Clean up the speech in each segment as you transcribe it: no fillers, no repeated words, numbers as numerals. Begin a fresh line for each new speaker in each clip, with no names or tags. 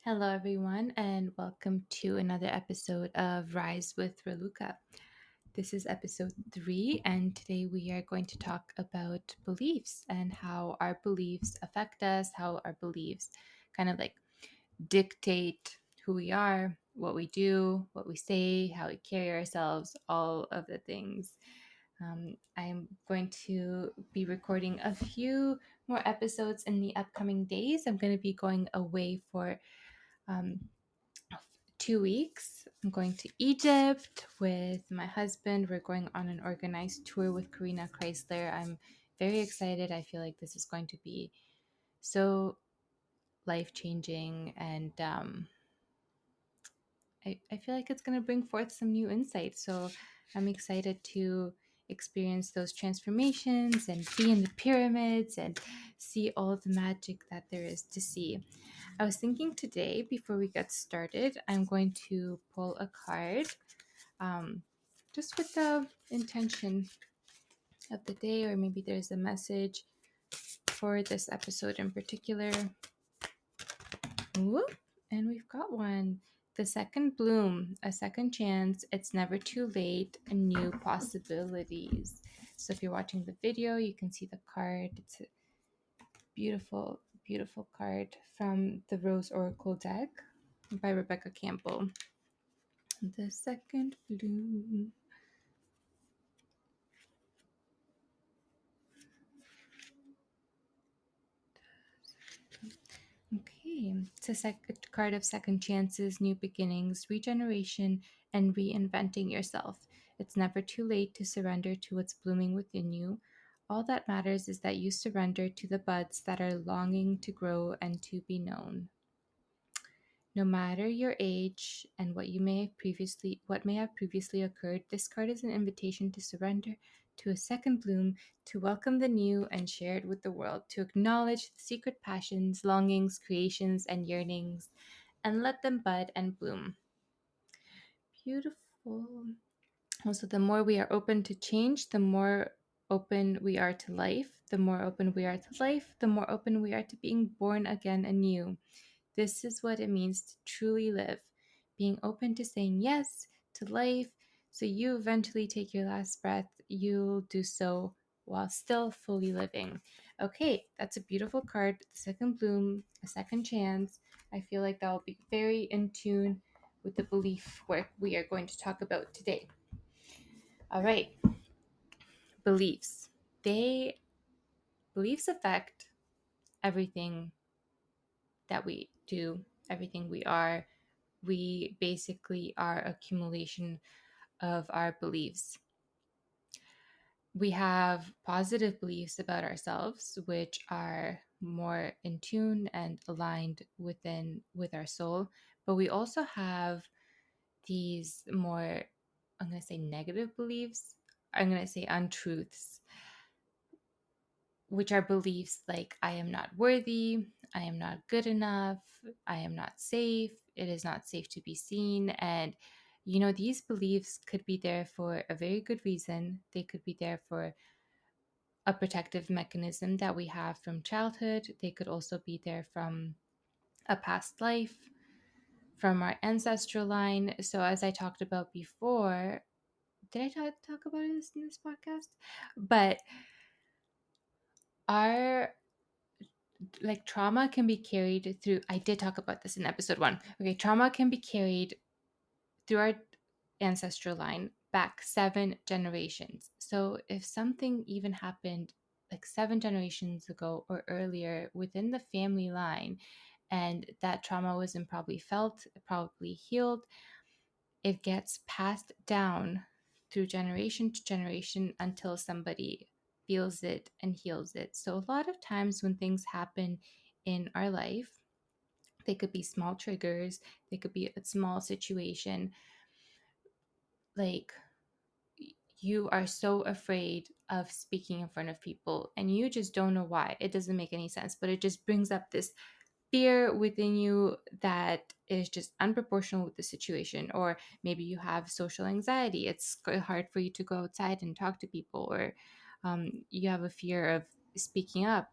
Hello, everyone, and welcome to another episode of Rise with Raluca. This is episode 3, and today we are going to talk about beliefs and how our beliefs affect us, how our beliefs kind of like dictate who we are, what we do, what we say, how we carry ourselves, all of the things. I'm going to be recording a few more episodes in the upcoming days. I'm going to be going away for um, 2 weeks. I'm going to Egypt with my husband. We're going on an organized tour with Karina Chrysler. I'm very excited. I feel like this is going to be so life changing, and I feel like it's going to bring forth some new insights. So I'm excited to experience those transformations and be in the pyramids and see all the magic that there is to see. I was thinking today, before we get started, I'm going to pull a card um, just with the intention of the day, or maybe there's a message for this episode in particular. Whoop, and we've got one. The second bloom, a second chance, it's never too late, new possibilities. So if you're watching the video, you can see the card. It's a beautiful, beautiful card from the Rose Oracle deck by Rebecca Campbell. The second bloom. Okay, it's a card of second chances, new beginnings, regeneration, and reinventing yourself. It's never too late to surrender to what's blooming within you. All that matters is that you surrender to the buds that are longing to grow and to be known. No matter your age and what may have previously occurred, this card is an invitation to surrender to a second bloom, to welcome the new and share it with the world, to acknowledge the secret passions, longings, creations, and yearnings, and let them bud and bloom. Beautiful. Also, the more we are open to change, the more open we are to life. The more open we are to life, the more open we are to being born again anew. This is what it means to truly live, being open to saying yes to life. So you eventually take your last breath, you'll do so while still fully living. Okay, that's a beautiful card. The second bloom, a second chance. I feel like that will be very in tune with the belief work we are going to talk about today. All right, beliefs. They beliefs affect everything that we do, everything we are. We basically are accumulation of our beliefs. We have positive beliefs about ourselves, which are more in tune and aligned with our soul. But we also have these more, I'm going to say negative beliefs. I'm going to say untruths, which are beliefs like I am not worthy, I am not good enough, I am not safe, it is not safe to be seen. And, these beliefs could be there for a very good reason. They could be there for a protective mechanism that we have from childhood. They could also be there from a past life, from our ancestral line. So, as I talked about before, did I talk about this in this podcast? But our trauma can be carried through. I did talk about this in episode 1. Okay, trauma can be carried through our ancestral line back 7 generations. So if something even happened like 7 generations ago or earlier within the family line, and that trauma wasn't probably felt, probably healed, it gets passed down through generation to generation until somebody feels it and heals it. So, a lot of times when things happen in our life, they could be small triggers, they could be a small situation. Like, you are so afraid of speaking in front of people and you just don't know why. It doesn't make any sense, but it just brings up this fear within you that is just unproportional with the situation. Or maybe you have social anxiety. It's hard for you to go outside and talk to people, or you have a fear of speaking up.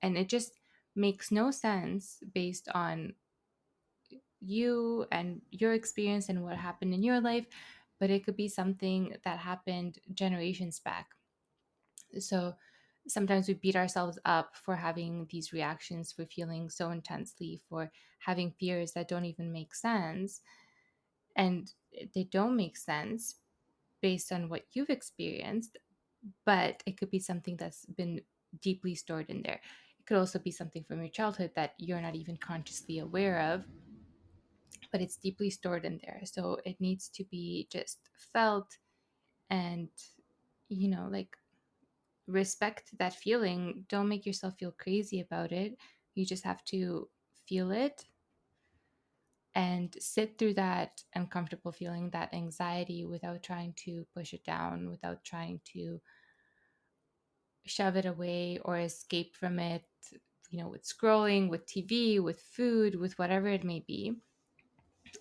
And it just makes no sense based on you and your experience and what happened in your life, but it could be something that happened generations back. So sometimes we beat ourselves up for having these reactions, for feeling so intensely, for having fears that don't even make sense. And they don't make sense based on what you've experienced, but it could be something that's been deeply stored in there. It could also be something from your childhood that you're not even consciously aware of, but it's deeply stored in there. So it needs to be just felt and, like, respect that feeling. Don't make yourself feel crazy about it. You just have to feel it and sit through that uncomfortable feeling, that anxiety, without trying to push it down, without trying to shove it away or escape from it, with scrolling, with TV, with food, with whatever it may be,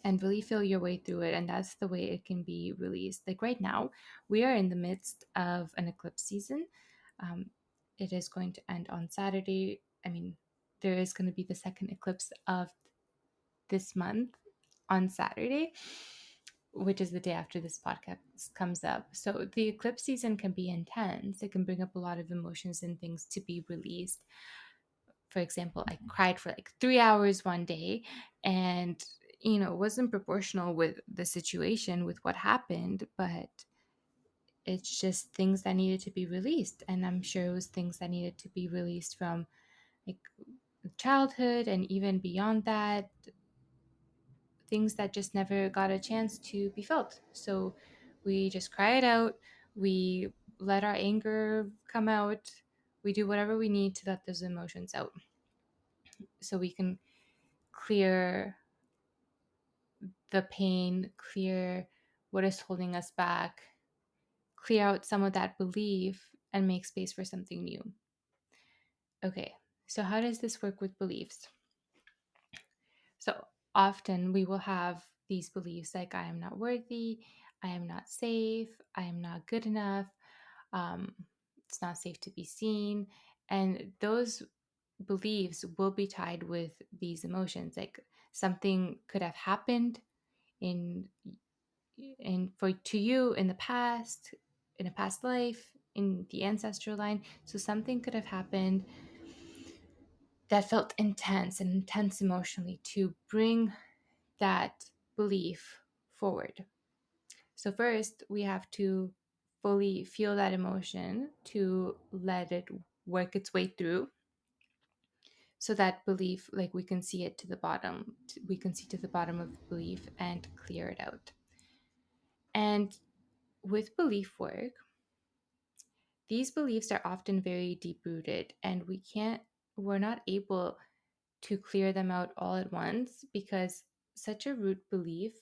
and really feel your way through it. And that's the way it can be released. Like right now, we are in the midst of an eclipse season. Um, it is going to end on Saturday. I mean, there is going to be the second eclipse of this month on Saturday, which is the day after this podcast comes up. So the eclipse season can be intense. It can bring up a lot of emotions and things to be released. For example, I cried for like 3 hours one day, and it wasn't proportional with the situation, with what happened, but it's just things that needed to be released. And I'm sure it was things that needed to be released from like childhood and even beyond that, things that just never got a chance to be felt. So we just cry it out. We let our anger come out. We do whatever we need to let those emotions out so we can clear the pain, clear what is holding us back, clear out some of that belief, and make space for something new. Okay, so how does this work with beliefs? So often we will have these beliefs like, I am not worthy, I am not safe, I am not good enough, um, it's not safe to be seen. And those beliefs will be tied with these emotions. Like something could have happened in for to you in the past, in a past life, in the ancestral line. So something could have happened that felt intense and intense emotionally to bring that belief forward. So first we have to fully feel that emotion, to let it work its way through, so that belief, like, we can see it to the bottom, we can see to the bottom of the belief and clear it out. And with belief work, these beliefs are often very deep rooted, and we're not able to clear them out all at once, because such a root belief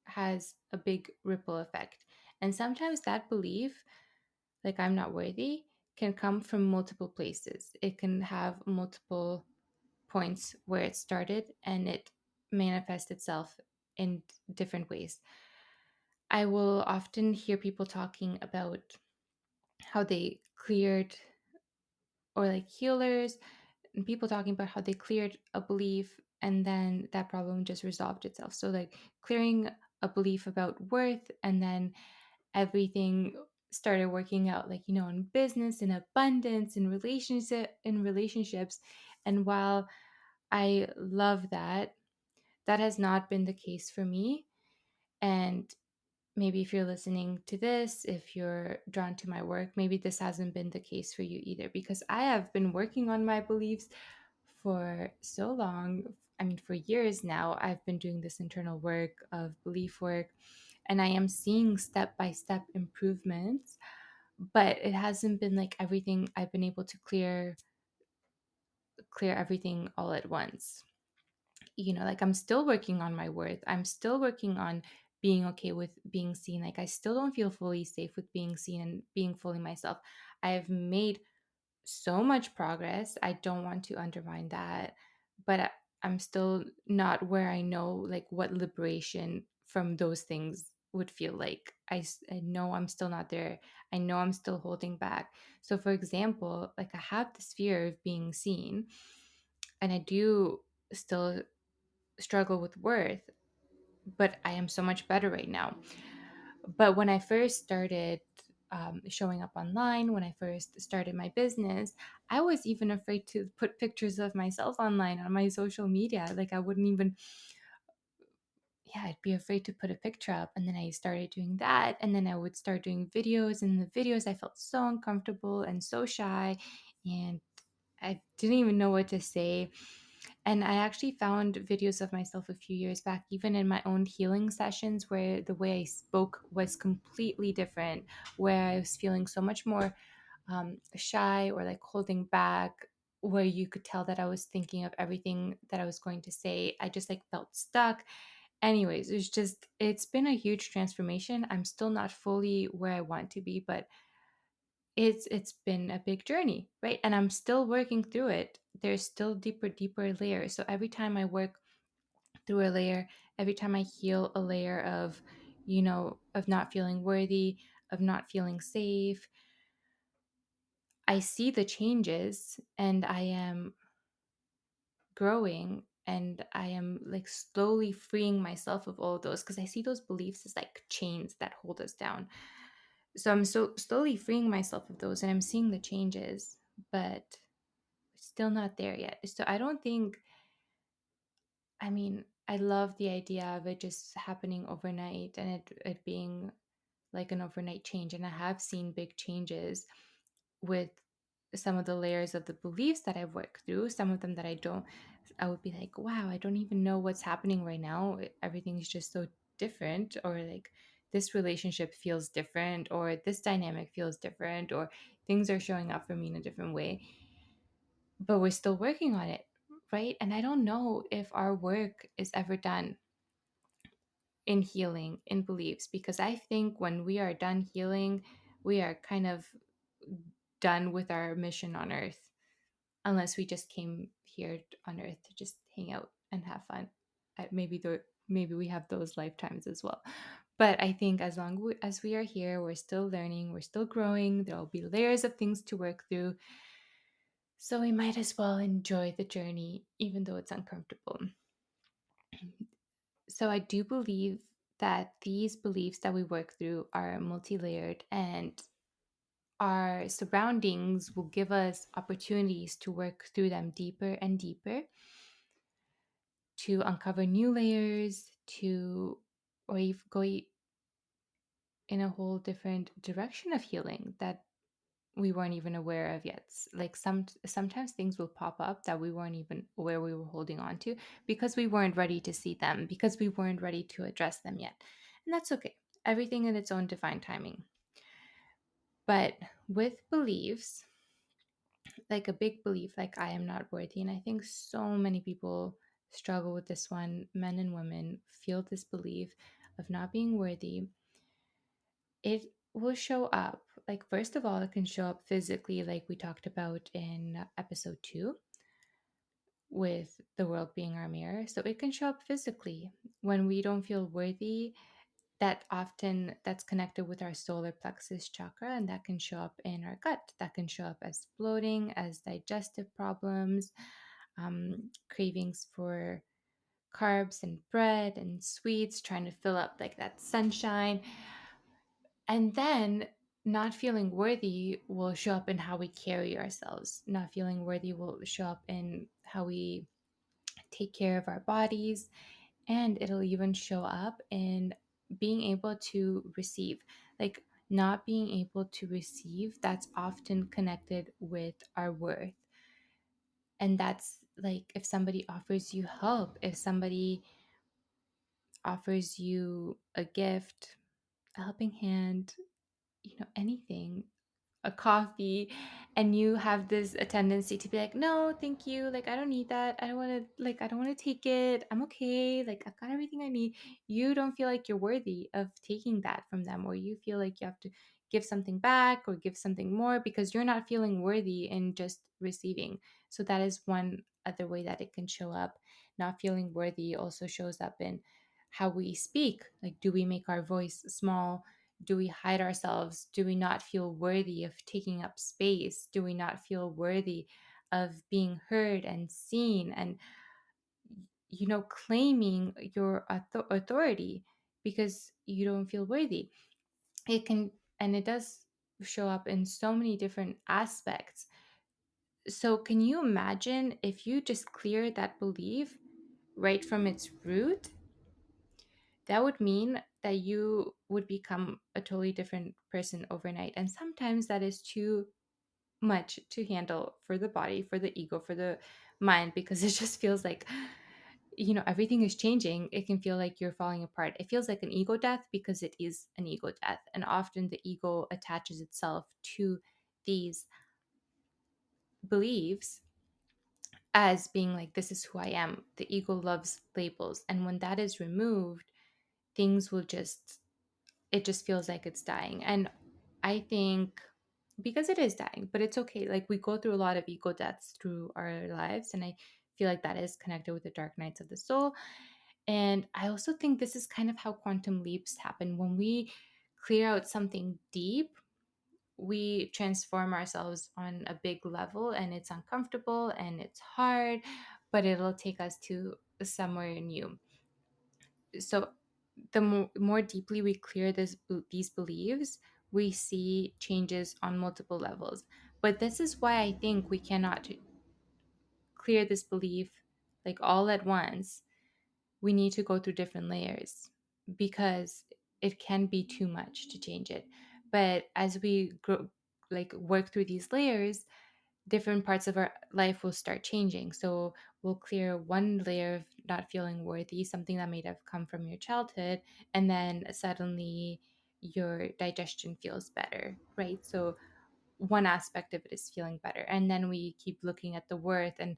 has a big ripple effect. And sometimes that belief, like I'm not worthy, can come from multiple places. It can have multiple points where it started, and it manifests itself in different ways. I will often hear people talking about how they cleared, or like healers and people talking about how they cleared a belief and then that problem just resolved itself. So like clearing a belief about worth, and then everything started working out, like, in business, in abundance, in relationships. And while I love that, that has not been the case for me. And maybe if you're listening to this, if you're drawn to my work, maybe this hasn't been the case for you either, because I have been working on my beliefs for so long. I mean, for years now, I've been doing this internal work of belief work, and I am seeing step by step improvements, but it hasn't been like everything I've been able to clear everything all at once. Like I'm still working on my worth. I'm still working on being okay with being seen. Like I still don't feel fully safe with being seen and being fully myself. I have made so much progress. I don't want to undermine that, but I'm still not where I know like what liberation from those things would feel like. I know I'm still not there. I know I'm still holding back. So for example, like I have this fear of being seen, and I do still struggle with worth, but I am so much better right now. But when I first started showing up online, when I first started my business, I was even afraid to put pictures of myself online on my social media. Like I wouldn't even, yeah, I'd be afraid to put a picture up. And then I started doing that. And then I would start doing videos. And the videos, I felt so uncomfortable and so shy. And I didn't even know what to say. And I actually found videos of myself a few years back, even in my own healing sessions, where the way I spoke was completely different, where I was feeling so much more shy or like holding back, where you could tell that I was thinking of everything that I was going to say. I just like felt stuck. Anyways, it's been a huge transformation. I'm still not fully where I want to be, but it's been a big journey, right? And I'm still working through it. There's still deeper layers. So every time I work through a layer, every time I heal a layer of, of not feeling worthy, of not feeling safe, I see the changes and I am growing, and I am like slowly freeing myself of all of those, because I see those beliefs as like chains that hold us down. So I'm so slowly freeing myself of those, and I'm seeing the changes, but still not there yet. So I don't think, I mean, I love the idea of it just happening overnight and it being like an overnight change. And I have seen big changes with some of the layers of the beliefs that I've worked through, some of them that I don't. I would be like, wow, I don't even know what's happening right now. Everything's just so different, or like this relationship feels different, or this dynamic feels different, or things are showing up for me in a different way. But we're still working on it, right? And I don't know if our work is ever done in healing, in beliefs, because I think when we are done healing, we are kind of done with our mission on earth, unless we just came here on earth to just hang out and have fun. Maybe we have those lifetimes as well. But I think as long as we are here, we're still learning, we're still growing. There will be layers of things to work through. So we might as well enjoy the journey, even though it's uncomfortable. So I do believe that these beliefs that we work through are multi-layered, and our surroundings will give us opportunities to work through them deeper and deeper, to uncover new layers, to or even go in a whole different direction of healing that we weren't even aware of yet. Like sometimes things will pop up that we weren't even aware we were holding on to, because we weren't ready to see them, because we weren't ready to address them yet. And that's okay. Everything in its own divine timing. But with beliefs, like a big belief like I am not worthy, and I think so many people struggle with this one, men and women feel this belief of not being worthy. It will show up, like, first of all, it can show up physically, like we talked about in episode 2 with the world being our mirror. So it can show up physically when we don't feel worthy. That's connected with our solar plexus chakra, and that can show up in our gut. That can show up as bloating, as digestive problems, cravings for carbs and bread and sweets, trying to fill up like that sunshine. And then not feeling worthy will show up in how we carry ourselves. Not feeling worthy will show up in how we take care of our bodies, and it'll even show up in being able to receive. Like, not being able to receive, that's often connected with our worth. And that's like if somebody offers you help, if somebody offers you a gift, a helping hand, anything, a coffee, and you have this a tendency to be like, no, thank you, like I don't need that, I don't want to take it, I'm okay, like I've got everything I need. You don't feel like you're worthy of taking that from them, or you feel like you have to give something back or give something more because you're not feeling worthy in just receiving. So that is one other way that it can show up. Not feeling worthy also shows up in how we speak. Like, do we make our voice small? Do we hide ourselves? Do we not feel worthy of taking up space? Do we not feel worthy of being heard and seen? And claiming your authority because you don't feel worthy. It can, and it does show up in so many different aspects. So, can you imagine if you just clear that belief right from its root? That would mean that you would become a totally different person overnight. And sometimes that is too much to handle for the body, for the ego, for the mind, because it just feels like, everything is changing. It can feel like you're falling apart. It feels like an ego death because it is an ego death. And often the ego attaches itself to these beliefs as being like, this is who I am. The ego loves labels. And when that is removed, things will just, it just feels like it's dying. And I think because it is dying, but it's okay. Like we go through a lot of ego deaths through our lives. And I feel like that is connected with the dark nights of the soul. And I also think this is kind of how quantum leaps happen. When we clear out something deep, we transform ourselves on a big level, and it's uncomfortable and it's hard, but it'll take us to somewhere new. So the more deeply we clear these beliefs, we see changes on multiple levels. But this is why I think we cannot clear this belief like all at once. We need to go through different layers because it can be too much to change it. But as we grow, like work through these layers, different parts of our life will start changing. So we'll clear one layer of not feeling worthy, something that may have come from your childhood, and then suddenly your digestion feels better, right? So one aspect of it is feeling better. And then we keep looking at the worth and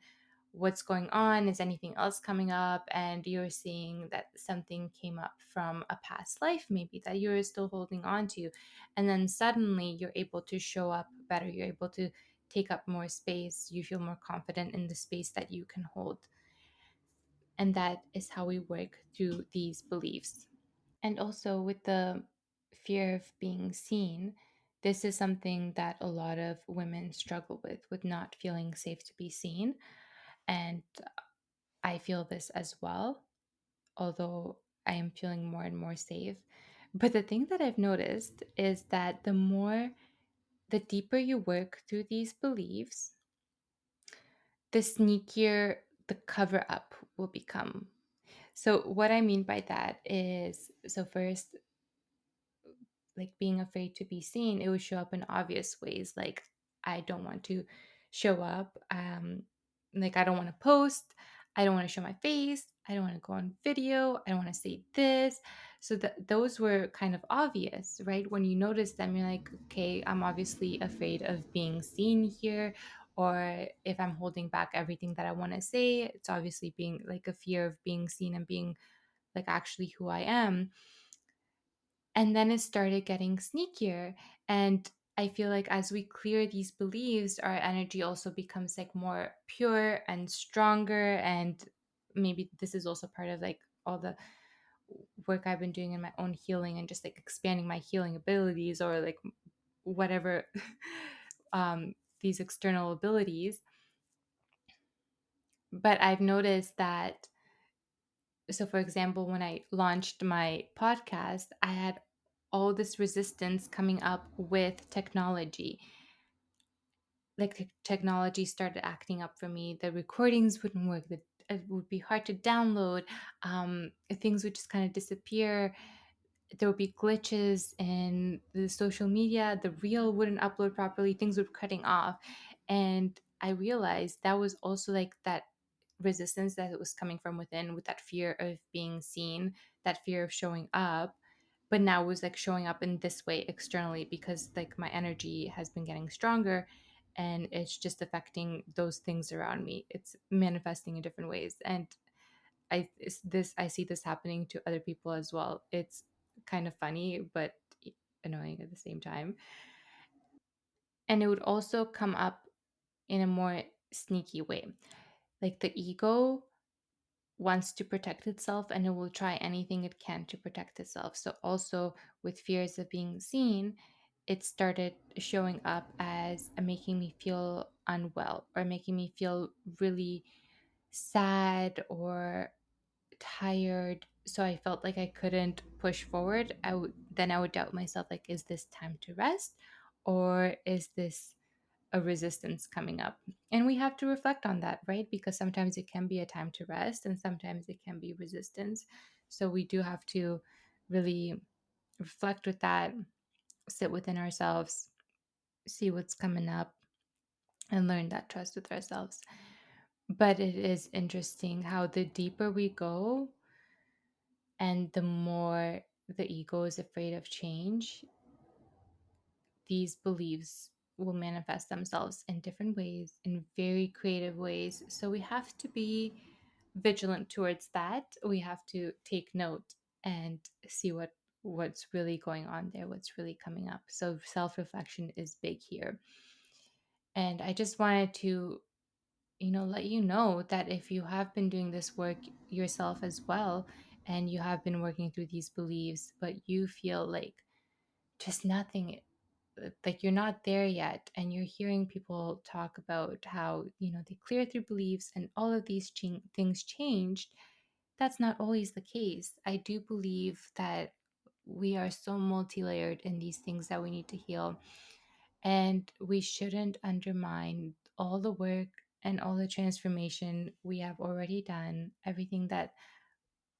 what's going on. Is anything else coming up? And you're seeing that something came up from a past life, maybe that you're still holding on to. And then suddenly you're able to show up better. You're able to take up more space. You feel more confident in the space that you can hold. And that is how we work through these beliefs. And also with the fear of being seen, this is something that a lot of women struggle with not feeling safe to be seen. And I feel this as well, although I am feeling more and more safe. But the thing that I've noticed is that the deeper you work through these beliefs, the sneakier the cover up will become. So, what I mean by that is, so first, like being afraid to be seen, it would show up in obvious ways. Like, I don't want to show up. Like, I don't want to post. I don't want to show my face. I don't want to go on video. I don't want to say this. So that those were kind of obvious, right? When you notice them, you're like, okay, I'm obviously afraid of being seen here. Or if I'm holding back everything that I want to say, it's obviously being like a fear of being seen and being like actually who I am. And then it started getting sneakier. And I feel like as we clear these beliefs, our energy also becomes like more pure and stronger. And maybe this is also part of like all the work I've been doing in my own healing and just like expanding my healing abilities, or like whatever these external abilities. But I've noticed that, so for example, when I launched my podcast, I had all this resistance coming up with technology. Like technology started acting up for me. The recordings wouldn't work. It would be hard to download. Things would just kind of disappear. There would be glitches in the social media. The reel wouldn't upload properly. Things were cutting off. And I realized that was also like that resistance that was coming from within, with that fear of being seen, that fear of showing up. But now it was like showing up in this way externally because like my energy has been getting stronger, and it's just affecting those things around me. It's manifesting in different ways. And I see this happening to other people as well. It's kind of funny but annoying at the same time. And it would also come up in a more sneaky way. Like the ego wants to protect itself, and it will try anything it can to protect itself. So also with fears of being seen, it started showing up as making me feel unwell, or making me feel really sad, or tired, so I felt like I couldn't push forward, then I would doubt myself, like, is this time to rest, or is this a resistance coming up? And we have to reflect on that, right? Because sometimes it can be a time to rest and sometimes it can be resistance. So we do have to really reflect with that, sit within ourselves, see what's coming up, and learn that trust with ourselves. But it is interesting how the deeper we go and the more the ego is afraid of change, these beliefs will manifest themselves in different ways, in very creative ways. So we have to be vigilant towards that. We have to take note and see what's really going on there, what's really coming up. So self-reflection is big here. And I just wanted to, let you know that if you have been doing this work yourself as well, and you have been working through these beliefs, but you feel like just nothing, like you're not there yet, and you're hearing people talk about how, they clear through beliefs and all of these things changed, that's not always the case. I do believe that we are so multi-layered in these things that we need to heal, and we shouldn't undermine all the work and all the transformation we have already done, everything that,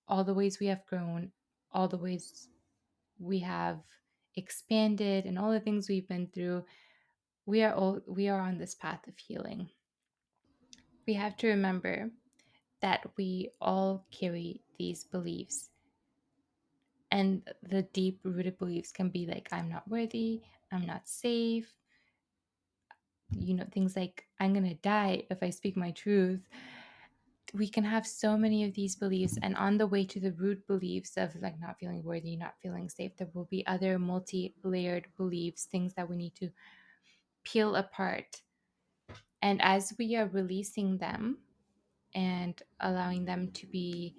all the ways we have grown, all the ways we have expanded, and all the things we've been through. We are on this path of healing. We have to remember that we all carry these beliefs, and the deep rooted beliefs can be like, I'm not worthy, I'm not safe, things like, I'm going to die if I speak my truth. We can have so many of these beliefs, and on the way to the root beliefs of like not feeling worthy, not feeling safe, there will be other multi-layered beliefs, things that we need to peel apart. And as we are releasing them and allowing them to be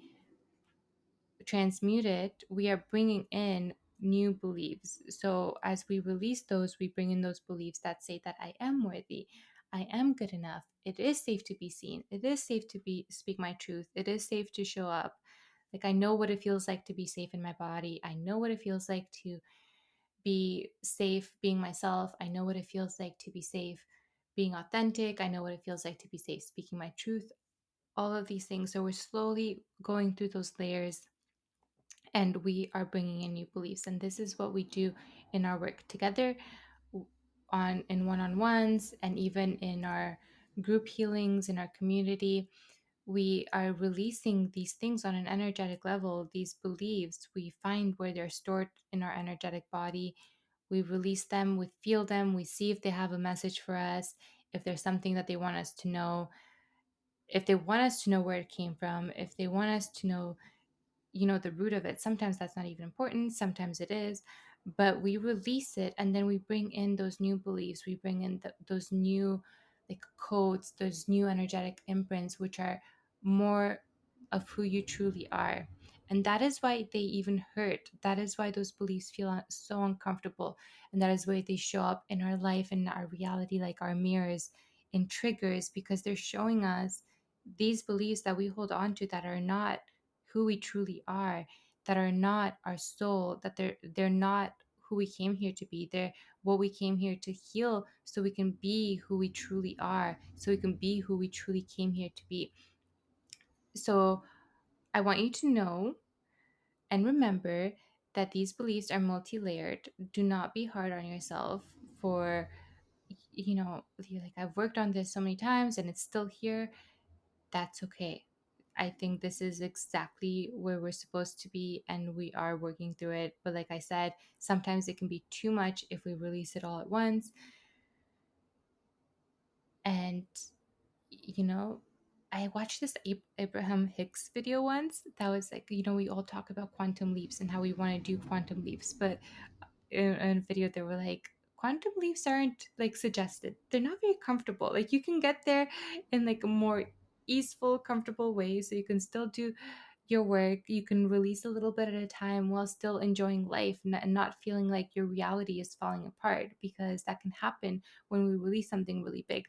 transmuted, we are bringing in new beliefs. So as we release those, we bring in those beliefs that say that I am worthy, I am good enough, it is safe to be seen, it is safe to be speak my truth, it is safe to show up. Like, I know what it feels like to be safe in my body, I know what it feels like to be safe being myself, I know what it feels like to be safe being authentic, I know what it feels like to be safe speaking my truth, all of these things. So we're slowly going through those layers, and we are bringing in new beliefs. And this is what we do in our work together, on in one-on-ones, and even in our group healings in our community. We are releasing these things on an energetic level. These beliefs, we find where they're stored in our energetic body, we release them, we feel them, we see if they have a message for us, if there's something that they want us to know, if they want us to know where it came from, if they want us to know, the root of it. Sometimes that's not even important, sometimes it is, but we release it, and then we bring in those new beliefs, we bring in those new, like, codes, those new energetic imprints, which are more of who you truly are. And that is why they even hurt, that is why those beliefs feel so uncomfortable, and that is why they show up in our life and our reality like our mirrors, in triggers, because they're showing us these beliefs that we hold on to, that are not who we truly are, that are not our soul, that they're not who we came here to be. They're what we came here to heal, so we can be who we truly are, so we can be who we truly came here to be. So I want you to know and remember that these beliefs are multi-layered. Do not be hard on yourself for, you're like, I've worked on this so many times and it's still here. That's okay. I think this is exactly where we're supposed to be, and we are working through it. But like I said, sometimes it can be too much if we release it all at once. And, you know, I watched this Abraham Hicks video once that was like, we all talk about quantum leaps and how we want to do quantum leaps. But in a video, they were like, quantum leaps aren't like suggested. They're not very comfortable. Like, you can get there in like a more easeful, comfortable way. So you can still do your work. You can release a little bit at a time while still enjoying life, and not feeling like your reality is falling apart, because that can happen when we release something really big.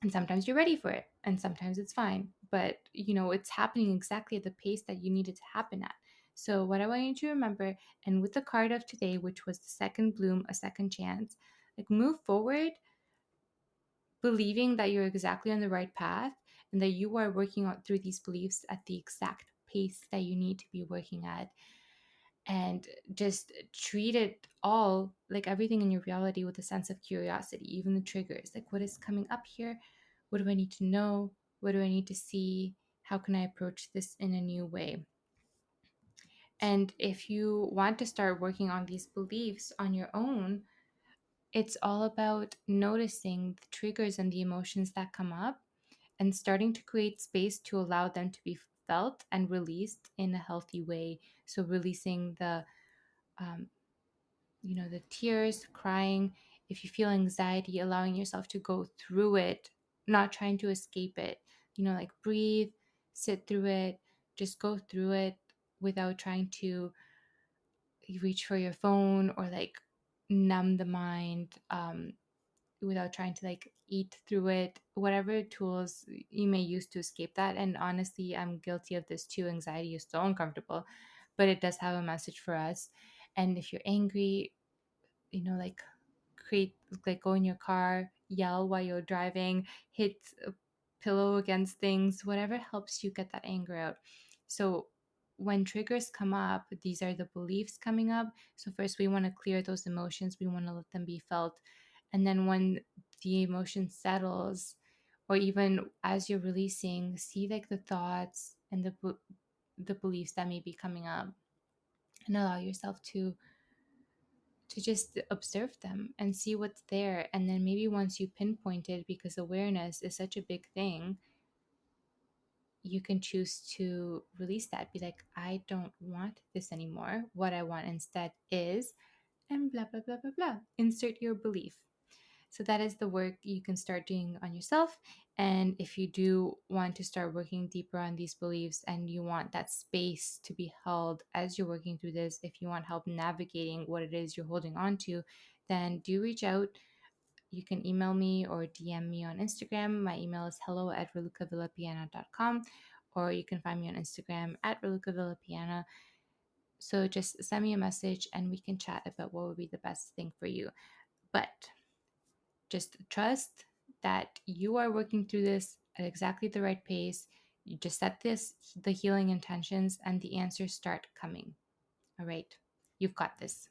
And sometimes you're ready for it, and sometimes it's fine. but it's happening exactly at the pace that you need it to happen at. So what I want you to remember, and with the card of today, which was the second bloom, a second chance, like move forward believing that you're exactly on the right path and that you are working on through these beliefs at the exact pace that you need to be working at. And just treat it all, like everything in your reality, with a sense of curiosity, even the triggers. Like, what is coming up here? What do I need to know? What do I need to see? How can I approach this in a new way? And if you want to start working on these beliefs on your own, it's all about noticing the triggers and the emotions that come up and starting to create space to allow them to be felt and released in a healthy way. So releasing um, the tears, crying. If you feel anxiety, allowing yourself to go through it, not trying to escape it. Like breathe, sit through it, just go through it without trying to reach for your phone or like numb the mind, without trying to like eat through it, whatever tools you may use to escape that. And honestly, I'm guilty of this too. Anxiety is so uncomfortable, but it does have a message for us. And if you're angry, like create, like go in your car, yell while you're driving, hit a pillow against things, whatever helps you get that anger out. So when triggers come up, these are the beliefs coming up. So first we want to clear those emotions, we want to let them be felt. And then when the emotion settles, or even as you're releasing, see like the thoughts and the beliefs that may be coming up, and allow yourself to just observe them and see what's there. And then maybe once you pinpoint it, because awareness is such a big thing, you can choose to release that. Be like, I don't want this anymore. What I want instead is, and blah, blah, blah, blah, blah. Insert your belief. So that is the work you can start doing on yourself. And if you do want to start working deeper on these beliefs and you want that space to be held as you're working through this, if you want help navigating what it is you're holding on to, then do reach out. You can email me or DM me on Instagram. My email is hello@ralucavillapiana.com, or you can find me on Instagram @ralucavillapiana. So just send me a message and we can chat about what would be the best thing for you. But just trust that you are working through this at exactly the right pace. You just set the healing intentions, and the answers start coming. All right. You've got this.